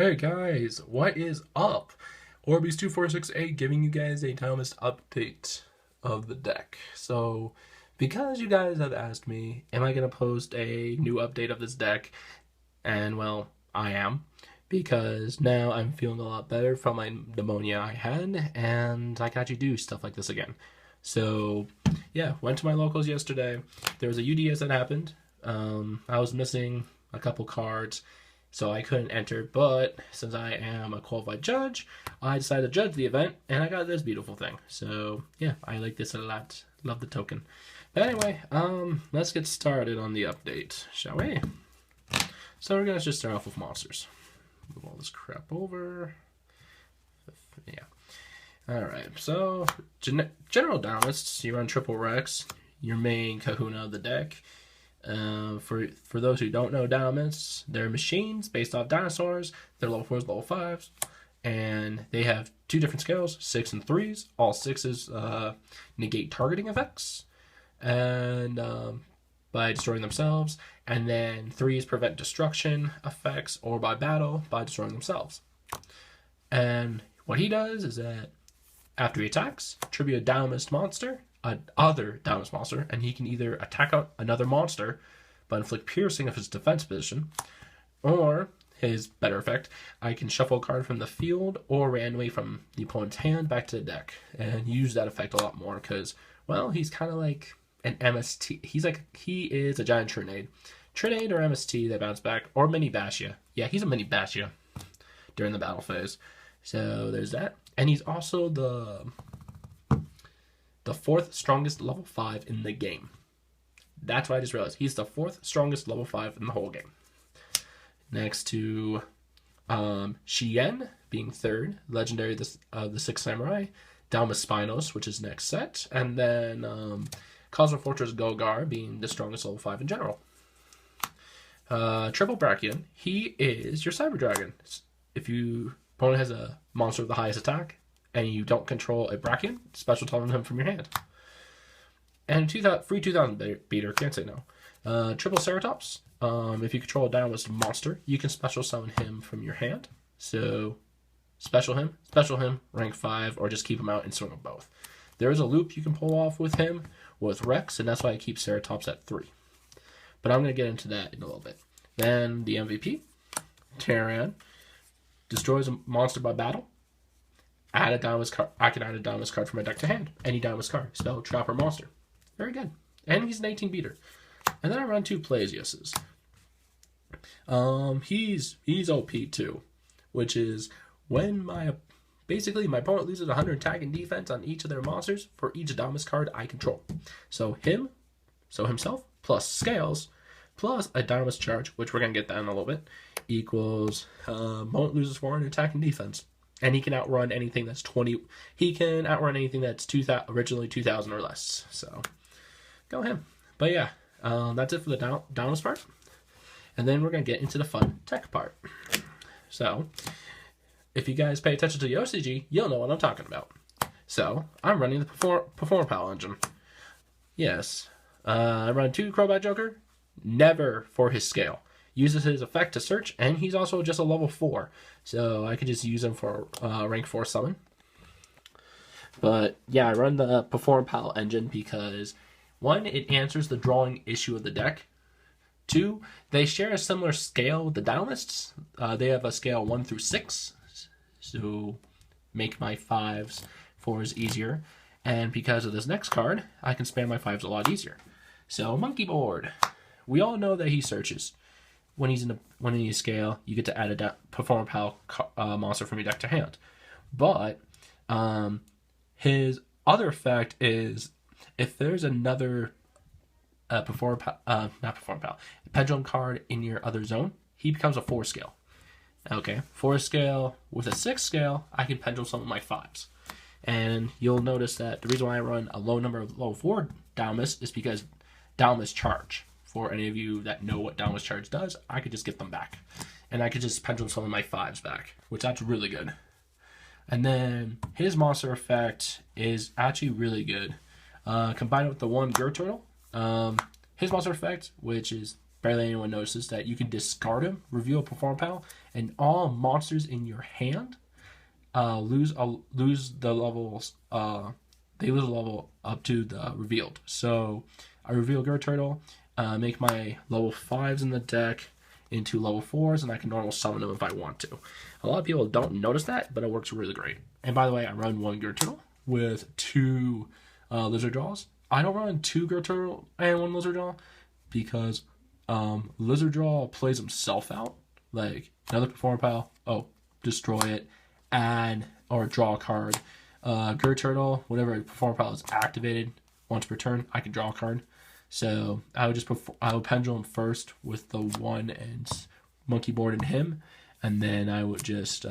Hey guys, what is up? Orbeez2468 giving you guys a Dinomist update of the deck. So, because you guys have asked me, am I going to post a new update of this deck? And well, I am. Because now I'm feeling a lot better from my pneumonia I had, and I can actually do stuff like this again. So, yeah, went to my locals yesterday. There was a UDS that happened. I was missing a couple cards, so I couldn't enter, but since I am a qualified judge, I decided to judge the event, and I got this beautiful thing. So yeah, I like this a lot. Love the token. But anyway, let's get started on the update, shall we? So we're gonna just start off with monsters. Move all this crap over. Yeah. All right. So general Dinomists, you run triple Rex, your main Kahuna of the deck. For those who don't know Dinomists, they're machines based off dinosaurs. They're level 4s, level 5s, and they have two different scales, 6 and 3s. All 6s negate targeting effects and by destroying themselves, and then 3s prevent destruction effects or by battle by destroying themselves. And what he does is that after he attacks, tribute a Dinomist monster, other Dinomist monster, and he can either attack out another monster but inflict piercing of his defense position, or his better effect, I can shuffle a card from the field or randomly from the opponent's hand back to the deck and use that effect a lot more because, well, he's kind of like an MST. He is a giant Trinade. Trinade or MST that bounce back, or mini Bastia. Yeah, he's a mini Bastia during the battle phase. So there's that. And he's also the fourth strongest level 5 in the game. That's what I just realized. He's the fourth strongest level 5 in the whole game. Next to Shien being third, legendary of the Sixth Samurai, Dalmas Spinos, which is next set, and then Cosmo Fortress Golgar being the strongest level 5 in general. Triple Brachion, he is your Cyber Dragon. If your opponent has a monster with the highest attack, and you don't control a Brachion, special summon him from your hand. And free 2000 beater, can't say no. Triple Ceratops, if you control a Dinomist monster, you can special summon him from your hand. So, special him, rank 5, or just keep him out and swing them both. There is a loop you can pull off with him, with Rex, and that's why I keep Ceratops at 3. But I'm going to get into that in a little bit. Then, the MVP, Terran, destroys a monster by battle. Add a Dinomist card. I can add a Dinomist card from my deck to hand. Any Dinomist card. Spell, trap, or monster. Very good. And he's an 18 beater. And then I run two Plasiuses. He's OP too, which is when my opponent loses 100 attack and defense on each of their monsters for each Dinomist card I control. So himself plus scales plus a Dinomist charge, which we're gonna get that in a little bit, equals opponent loses 400 attack and defense. And he can outrun anything that's 20. He can outrun anything that's originally 2,000 or less. So, go him. But yeah, that's it for the Dinomist part. And then we're going to get into the fun tech part. So, if you guys pay attention to the OCG, you'll know what I'm talking about. So, I'm running the Perform Pal engine. Yes. I run 2 Crobat Joker. Never for his scale. Uses his effect to search, and he's also just a level 4. So I could just use him for rank 4 summon. But yeah, I run the Perform Pal engine because 1, it answers the drawing issue of the deck. 2, they share a similar scale with the Dinomists. They have a scale 1 through 6. So make my 5s, 4s easier. And because of this next card, I can spam my 5s a lot easier. So Monkey Board. We all know that he searches. When he's in his scale, you get to add a Perform Pal monster from your deck to hand. But his other effect is if there's another Pendulum card in your other zone, he becomes a 4 scale. Okay, 4 scale with a 6 scale, I can Pendulum some of my 5s. And you'll notice that the reason why I run a low number of level 4 Dinomist is because Dinomist charge. For any of you that know what Dinomist Charge does, I could just get them back. And I could just Pendulum some of my 5s back, which that's really good. And then his monster effect is actually really good. Combined with the 1 Gur Turtle, his monster effect, which is barely anyone notices, that you can discard him, reveal a Perform Pal, and all monsters in your hand lose the levels. They lose a level up to the revealed. So I reveal Turtle, make my level 5s in the deck into level 4s, and I can normal summon them if I want to. A lot of people don't notice that, but it works really great. And by the way, I run 1 Turtle with 2 Lizard Jaws. I don't run 2 Turtle and 1 Lizard Jaw because Lizard Jaw plays himself out. Like, another Perform Pal, destroy it, add, or draw a card. Turtle, whenever a Perform Pal is activated once per turn, I can draw a card. So I would Pendulum first with the 1 and Monkey Board and him, and then I would just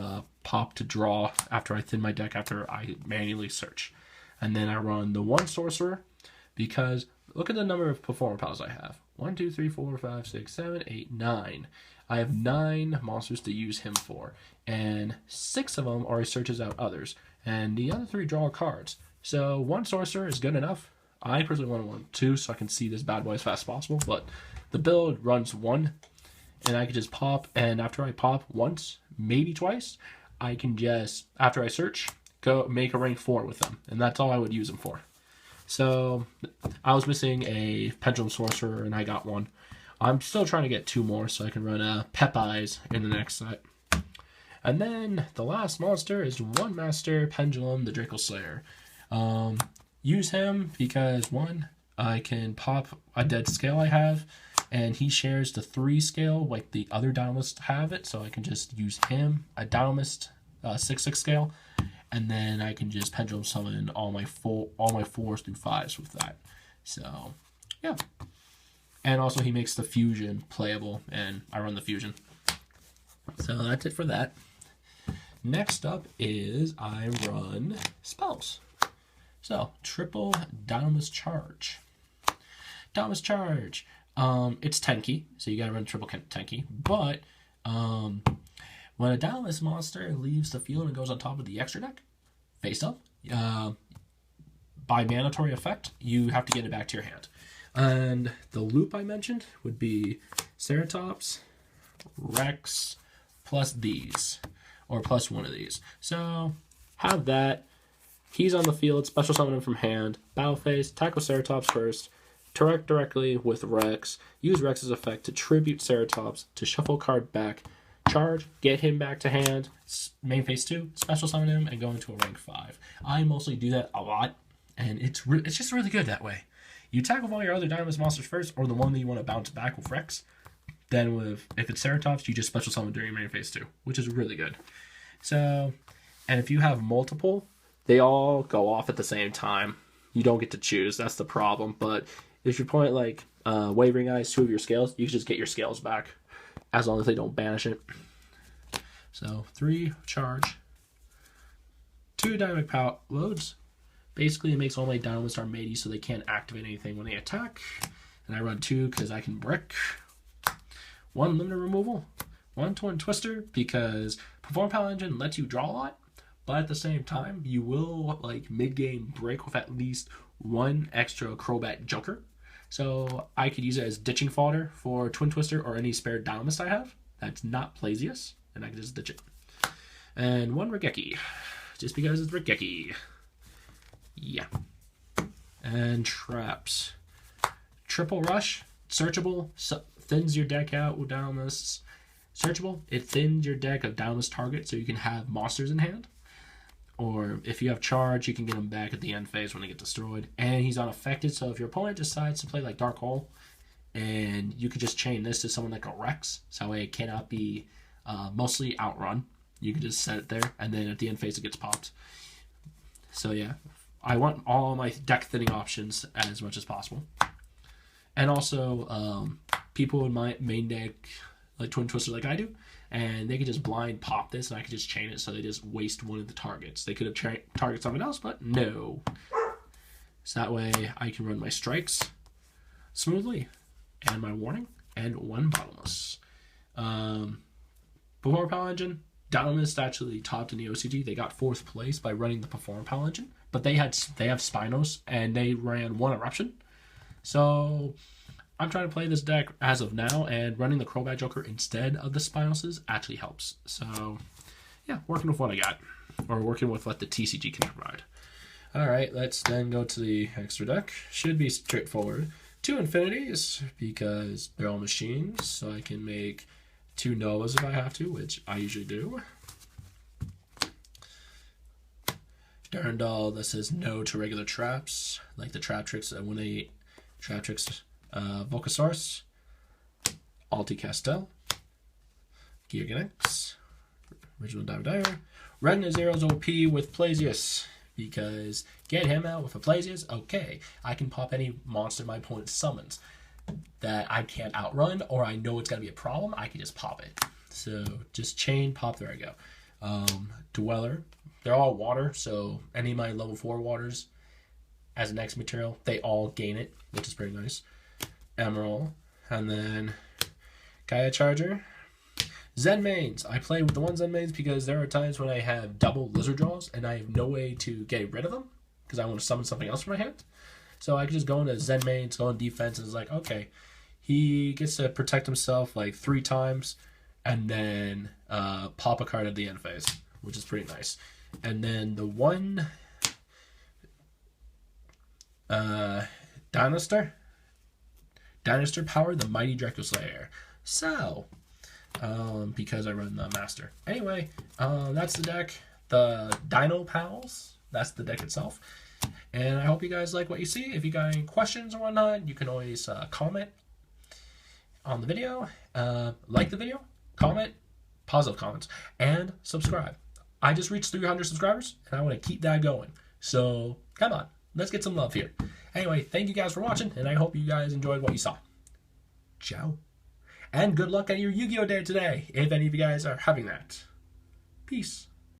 pop to draw after I thin my deck after I manually search. And then I run the 1 Sorcerer because look at the number of Perform Pals I have. 1, 2, 3, 4, 5, 6, 7, 8, 9. I have 9 monsters to use him for, and 6 of them are he searches out others, and the other 3 draw cards. So 1 Sorcerer is good enough. I personally want 2 so I can see this bad boy as fast as possible, but the build runs 1, and I can just pop, and after I pop once, maybe twice, I can just, after I search, go make a rank 4 with them, and that's all I would use them for. So I was missing a Pendulum Sorcerer, and I got 1. I'm still trying to get 2 more so I can run a Pep-Eyes in the next set. And then the last monster is 1 Master Pendulum, the Draco Slayer. Use him because 1, I can pop a dead scale I have, and he shares the 3 scale like the other Dinomist have it, so I can just use him, a Dinomist 6/6 scale, and then I can just Pendulum summon all my 4s through 5s with that. So yeah. And also he makes the fusion playable, and I run the fusion. So that's it for that. Next up is I run spells. So, triple Dinomist Charge. Dinomist Charge. It's Tenki, so you gotta run triple Tenki. But when a Dinomist monster leaves the field and goes on top of the extra deck, face up, by mandatory effect, you have to get it back to your hand. And the loop I mentioned would be Ceratops, Rex, plus these, or plus 1 of these. So, have that. He's on the field, special summon him from hand, battle phase, tackle Ceratops first, interact directly with Rex, use Rex's effect to tribute Ceratops, to shuffle card back, charge, get him back to hand, main phase 2, special summon him, and go into a rank 5. I mostly do that a lot, and it's just really good that way. You tackle all your other Dinomist monsters first, or the one that you want to bounce back with Rex. Then if it's Ceratops, you just special summon during main phase 2, which is really good. So, and if you have multiple, they all go off at the same time. You don't get to choose. That's the problem. But if you point like Wavering Eyes, 2 of your scales, you can just get your scales back as long as they don't banish it. So 3 charge, 2 dynamic power loads. Basically, it makes all my Dinomists Armades so they can't activate anything when they attack. And I run 2 because I can brick. 1 limiter removal. 1 Twin Twister because Perform Pal Engine lets you draw a lot. But at the same time, you will, like, mid-game break with at least 1 extra Crobat Joker. So I could use it as ditching fodder for Twin Twister or any spare Dinomist I have. That's not Plasius, and I can just ditch it. And 1 Regeki, just because it's Regeki. Yeah. And traps. Triple Rush, searchable, thins your deck out with Dinomists. Searchable, it thins your deck of Dinomist target so you can have monsters in hand. Or if you have charge, you can get him back at the end phase when they get destroyed. And he's unaffected, so if your opponent decides to play like Dark Hole, and you could just chain this to someone like a Rex, so it cannot be mostly outrun. You can just set it there, and then at the end phase it gets popped. So yeah, I want all my deck thinning options as much as possible. And also, people in my main deck, like Twin Twister like I do, and they could just blind pop this, and I could just chain it so they just waste 1 of the targets. They could have targeted something else, but no. So that way I can run my strikes smoothly, and my warning, and 1 bottomless. Perform Pal Engine, Dinomist actually topped in the OCG. They got 4th place by running the Perform Pal Engine, but they have Spinos, and they ran 1 Eruption. So I'm trying to play this deck as of now, and running the Crobat Joker instead of the Spinoses actually helps. So, yeah, working with what I got, or working with what the TCG can provide. All right, let's then go to the extra deck. Should be straightforward. 2 Infinities, because they're all machines, so I can make 2 Novas if I have to, which I usually do. Durandal that says no to regular traps, like the Trap Tricks that eliminate Trap Tricks, Volcasaurus, Alti Castel, Gearganex, Original Dive. Ragnazero's OP with Plazius, because get him out with a Plazius, okay, I can pop any monster my opponent summons that I can't outrun, or I know it's going to be a problem, I can just pop it. So just chain, pop, there I go. Dweller, they're all water, so any of my level 4 waters as an X material, they all gain it, which is pretty nice. Emerald, and then Gaia Charger. Zen Mains. I play with the one Zen Mains because there are times when I have double Lizard Jaws and I have no way to get rid of them because I want to summon something else from my hand. So I can just go into Zen Mains, go in defense, and it's like, okay, he gets to protect himself like 3 times and then pop a card at the end phase, which is pretty nice. And then the one Dinoster Power, the Mighty Draco Slayer. So, because I run the Master. Anyway, that's the deck. The Dino Pals, that's the deck itself. And I hope you guys like what you see. If you got any questions or whatnot, you can always comment on the video, like the video, comment, positive comments, and subscribe. I just reached 300 subscribers, and I want to keep that going. So, come on. Let's get some love here. Anyway, thank you guys for watching, and I hope you guys enjoyed what you saw. Ciao. And good luck on your Yu-Gi-Oh! Day today, if any of you guys are having that. Peace.